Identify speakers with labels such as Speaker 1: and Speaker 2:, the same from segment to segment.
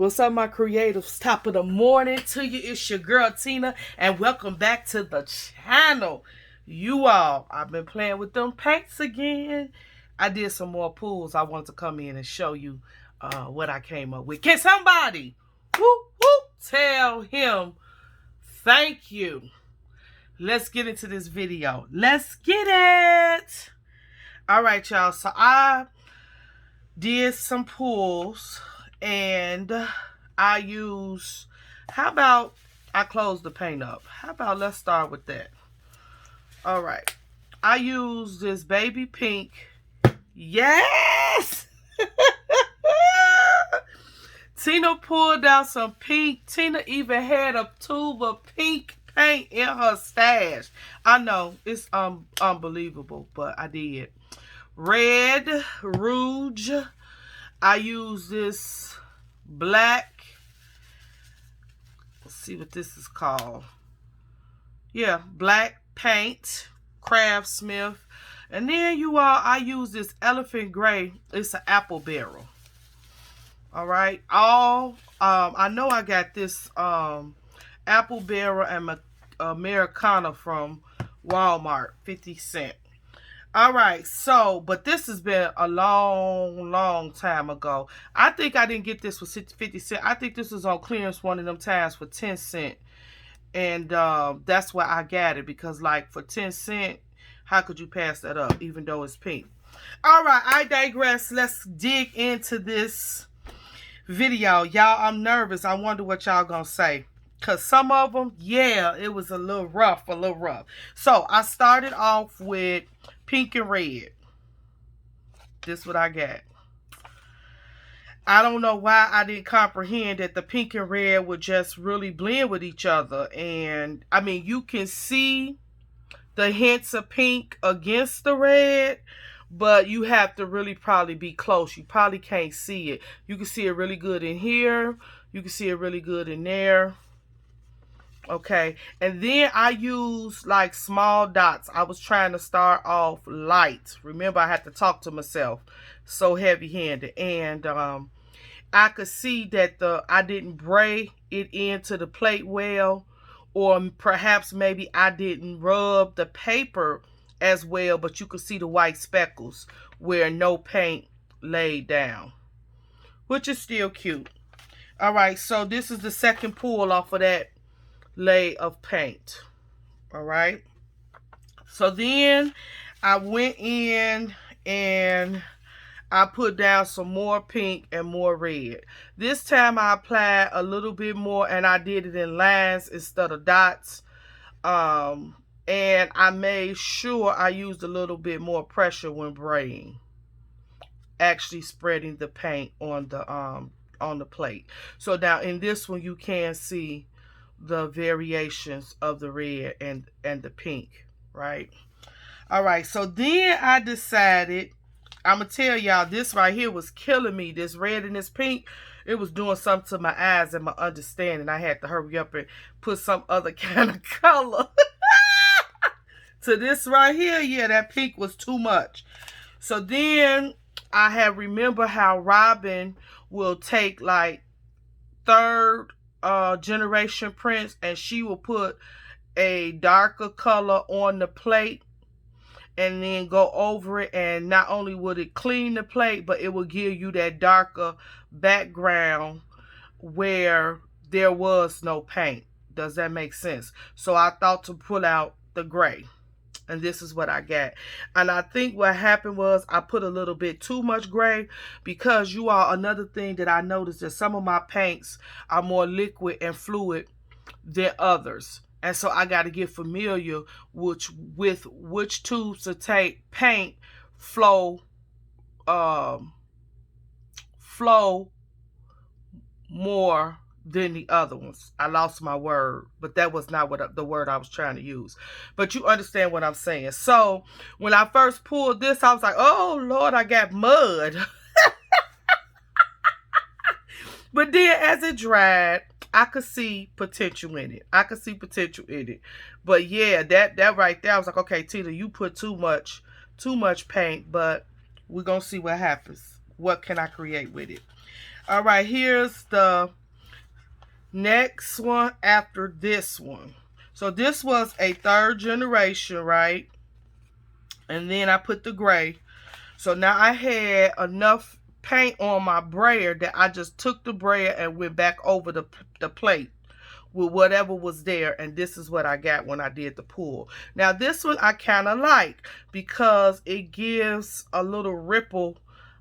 Speaker 1: What's up, my creatives? Top of the morning to you. It's your girl Tina, and welcome back to the channel. You all, I've been playing with them paints again. I did some more pulls. I wanted to come in and show you what I came up with. Can somebody tell him thank you? Let's get into this video. Let's get it. All right, y'all. So I did some pulls. And I use, how about I close the paint up? How about let's start with that. All right. I use this baby pink. Yes! Tina pulled out some pink. Tina even had a tube of pink paint in her stash. I know, it's unbelievable, but I did. Red Rouge. I use this black, let's see what this is called. Yeah, black paint, Craftsmith. And then you all, I use this elephant gray. It's an apple barrel. All right. I know I got this apple barrel and Americana from Walmart, 50 cents. All right, so, but this has been a long time ago. I think I didn't get this for 50 cents. I think this was on clearance one of them times for 10 cents. And that's why I got it, because like for 10 cents, how could you pass that up, even though it's pink? All right, I digress. Let's dig into this video. Y'all, I'm nervous. I wonder what y'all gonna say. Because some of them, yeah, it was a little rough. So I started off with pink and red. This is what I got. I don't know why I didn't comprehend that the pink and red would just really blend with each other. And, I mean, you can see the hints of pink against the red, but you have to really probably be close. You probably can't see it. You can see it really good in here. You can see it really good in there. Okay, and then I use like small dots. I was trying to start off light. Remember, I had to talk to myself. So heavy-handed. And I could see that I didn't braid it into the plate well. Or perhaps maybe I didn't rub the paper as well. But you could see the white speckles where no paint laid down. Which is still cute. All right, so this is the second pull off of that lay of paint. All right, so then I went in and I put down some more pink and more red. This time I applied a little bit more, and I did it in lines instead of dots. And I made sure I used a little bit more pressure when braiding, actually spreading the paint on the plate. So now in this one you can see the variations of the red and the pink, right? All right, so then I decided, I'm gonna tell y'all, this right here was killing me. This red and this pink, it was doing something to my eyes and my understanding. I had to hurry up and put some other kind of color to this right here. Yeah, that pink was too much. So then I have remember how Robin will take like third generation prints, and she will put a darker color on the plate and then go over it, and not only would it clean the plate, but it will give you that darker background where there was no paint. Does that make sense? So I thought to pull out the gray, and this is what I got. And I think what happened was I put a little bit too much gray, because you all, another thing that I noticed that some of my paints are more liquid and fluid than others. And so I got to get familiar with which tubes to take paint flow more than the other ones. I lost my word, but that was not what the word I was trying to use. But you understand what I'm saying. So when I first pulled this, I was like, oh Lord, I got mud. But then as it dried, I could see potential in it. But yeah, that right there, I was like, okay, Tina, you put too much paint, but we're gonna see what happens. What can I create with it? All right, here's the next one after this one. So this was a third generation, right? And then I put the gray. So now I had enough paint on my brayer that I just took the brayer and went back over the plate with whatever was there, and this is what I got when I did the pull. Now this one I kind of like because it gives a little ripple,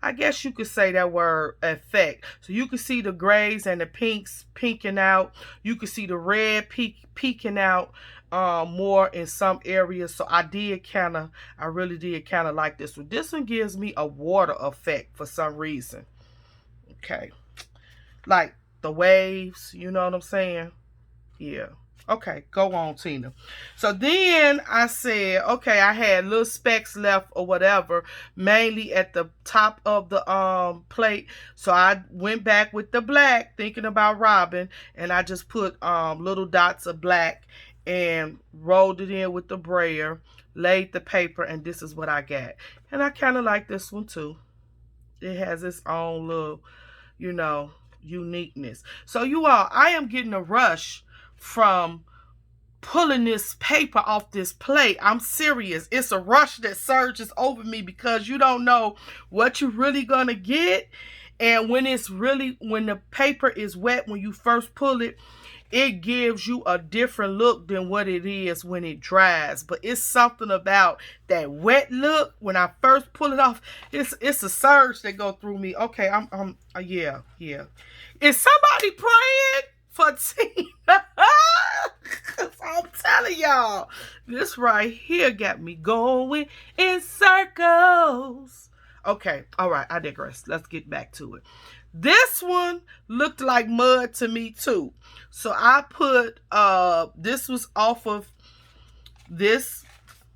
Speaker 1: I guess you could say that word, effect. So you can see the grays and the pinks peeking out. You can see the red peeking out more in some areas. So I really did kind of like this one. This one gives me a water effect for some reason. Okay. Like the waves, you know what I'm saying? Yeah. Okay, go on, Tina. So then I said, okay, I had little specks left or whatever, mainly at the top of the plate. So I went back with the black, thinking about Robin, and I just put little dots of black and rolled it in with the brayer, laid the paper, and this is what I got. And I kind of like this one too. It has its own little, uniqueness. So you all, I am getting a rush from pulling this paper off this plate. I'm serious. It's a rush that surges over me because you don't know what you're really gonna get. And when the paper is wet, when you first pull it, it gives you a different look than what it is when it dries. But it's something about that wet look when I first pull it off. It's a surge that go through me. Okay, yeah. Is somebody praying for Tina? I'm telling y'all, this right here got me going in circles. Okay, all right, I digress. Let's get back to it. This one looked like mud to me too. So I put, this was off of this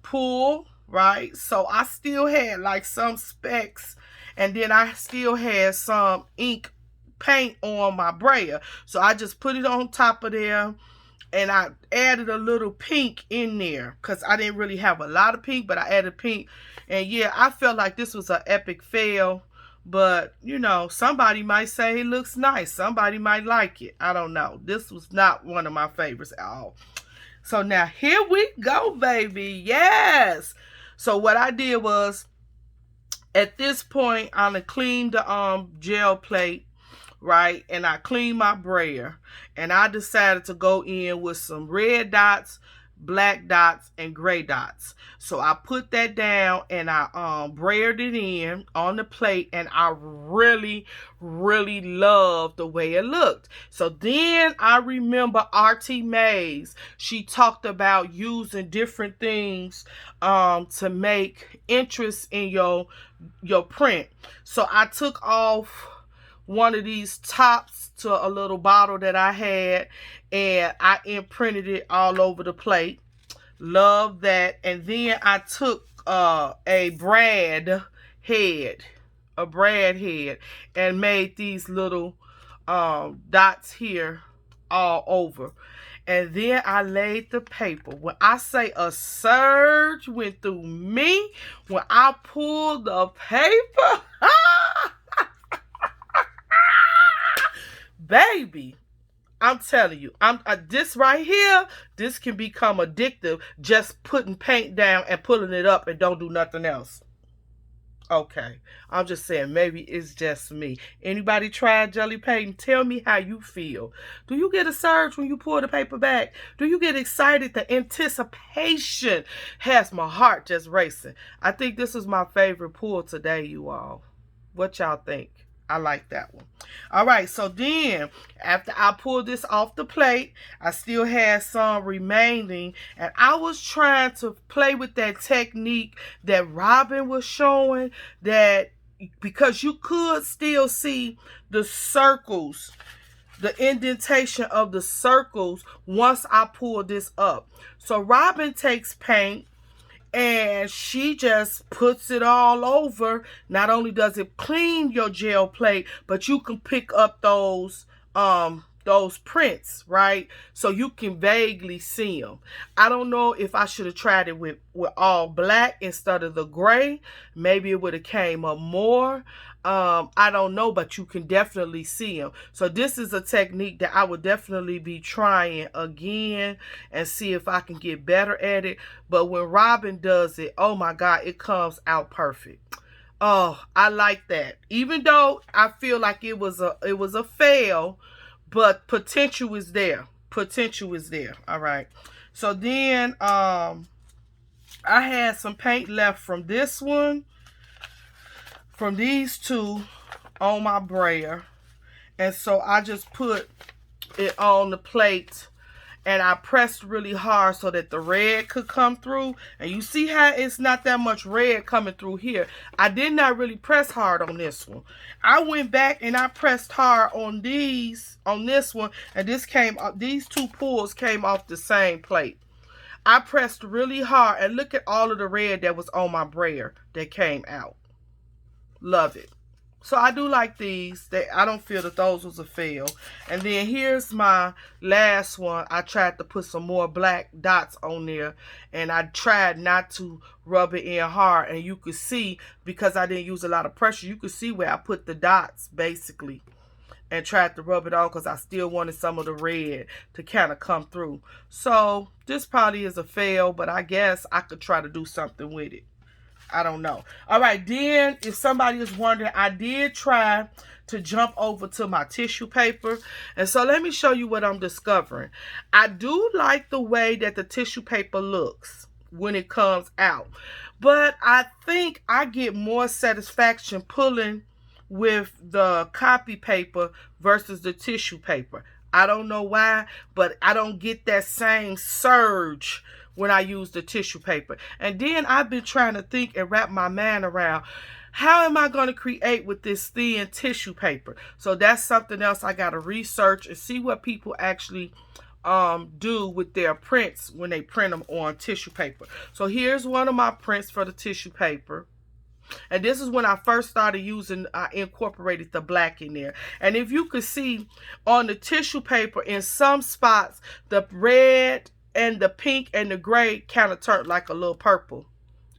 Speaker 1: pool, right? So I still had like some specks, and then I still had some ink paint on my brayer. So I just put it on top of there, and I added a little pink in there because I didn't really have a lot of pink, but I added pink. And yeah, I felt like this was an epic fail. But, somebody might say it looks nice. Somebody might like it. I don't know. This was not one of my favorites at all. So now here we go, baby. Yes. So what I did was, at this point, I cleaned the gel plate, right? And I cleaned my brayer. And I decided to go in with some red dots, black dots, and gray dots. So I put that down and I brayered it in on the plate, and I really loved the way it looked. So then I remember RT Mays. She talked about using different things to make interest in your print. So I took off one of these tops to a little bottle that I had, and I imprinted it all over the plate. Love that. And then I took a brad head, and made these little dots here all over. And then I laid the paper. When I say a surge went through me, when I pulled the paper, baby, I'm telling you, this right here, this can become addictive, just putting paint down and pulling it up and don't do nothing else. Okay, I'm just saying, maybe it's just me. Anybody tried jelly painting? Tell me how you feel. Do you get a surge when you pull the paper back? Do you get excited? The anticipation has my heart just racing. I think this is my favorite pull today, you all. What y'all think? I like that one. All right, so then after I pulled this off the plate, I still had some remaining, and I was trying to play with that technique that Robin was showing, that because you could still see the circles, the indentation of the circles once I pulled this up. So Robin takes paint and she just puts it all over. Not only does it clean your gel plate, but you can pick up those prints, right? So you can vaguely see them. I don't know if I should have tried it with all black instead of the gray. Maybe it would have came up more. I don't know, but you can definitely see them. So this is a technique that I would definitely be trying again and see if I can get better at it. But when Robin does it, oh my God, it comes out perfect. Oh, I like that. Even though I feel like it was a fail, but potential is there. Potential is there. All right. So then I had some paint left from this one, from these two on my brayer. And so I just put it on the plate and I pressed really hard so that the red could come through. And you see how it's not that much red coming through here. I did not really press hard on this one. I went back and I pressed hard on this one, and these two pulls came off the same plate. I pressed really hard, and look at all of the red that was on my brayer that came out. Love it. So I do like these. I don't feel that those was a fail. And then here's my last one. I tried to put some more black dots on there, and I tried not to rub it in hard. And you could see, because I didn't use a lot of pressure, you could see where I put the dots basically and tried to rub it on because I still wanted some of the red to kind of come through. So this probably is a fail, but I guess I could try to do something with it. I don't know. All right, then if somebody is wondering, I did try to jump over to my tissue paper. And so let me show you what I'm discovering. I do like the way that the tissue paper looks when it comes out. But I think I get more satisfaction pulling with the copy paper versus the tissue paper. I don't know why, but I don't get that same surge when I use the tissue paper. And then I've been trying to think and wrap my mind around, how am I going to create with this thin tissue paper? So that's something else I got to research and see what people actually do with their prints when they print them on tissue paper. So here's one of my prints for the tissue paper. And this is when I first started using, I incorporated the black in there. And if you could see on the tissue paper, in some spots, the red and the pink and the gray kind of turned like a little purple.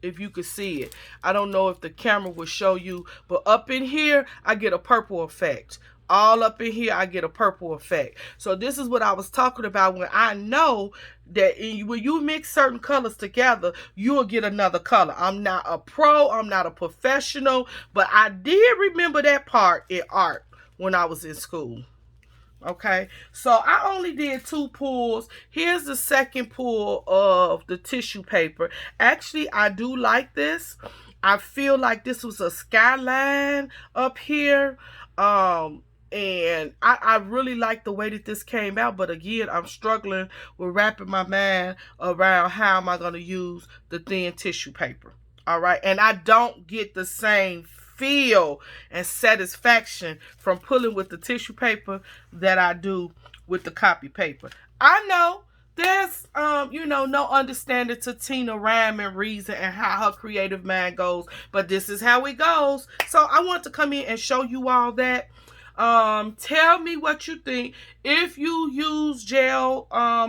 Speaker 1: If you could see it. I don't know if the camera will show you, but up in here, I get a purple effect. All up in here, I get a purple effect. So this is what I was talking about, when I know that when you mix certain colors together, you'll get another color. I'm not a pro, I'm not a professional, but I did remember that part in art when I was in school. Okay, so I only did 2 pulls. Here's the second pull of the tissue paper. Actually, I do like this. I feel like this was a skyline up here. And I really like the way that this came out. But again, I'm struggling with wrapping my mind around how am I going to use the thin tissue paper. All right, and I don't get the same feel and satisfaction from pulling with the tissue paper that I do with the copy paper. I know there's no understanding to Tina rhyme and reason and how her creative mind goes, but this is how it goes. So I want to come in and show you all that. Tell me what you think. If you use gel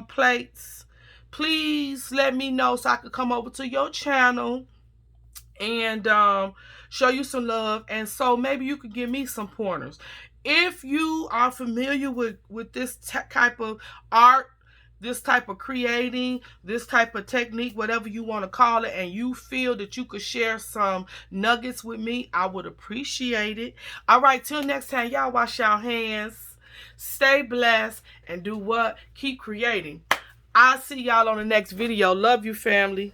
Speaker 1: plates, please let me know so I could come over to your channel and show you some love, and so maybe you could give me some pointers. If you are familiar with this type of art, this type of creating, this type of technique, whatever you want to call it, and you feel that you could share some nuggets with me, I would appreciate it. All right, till next time, y'all wash your hands, stay blessed, and do what? Keep creating. I'll see y'all on the next video. Love you, family.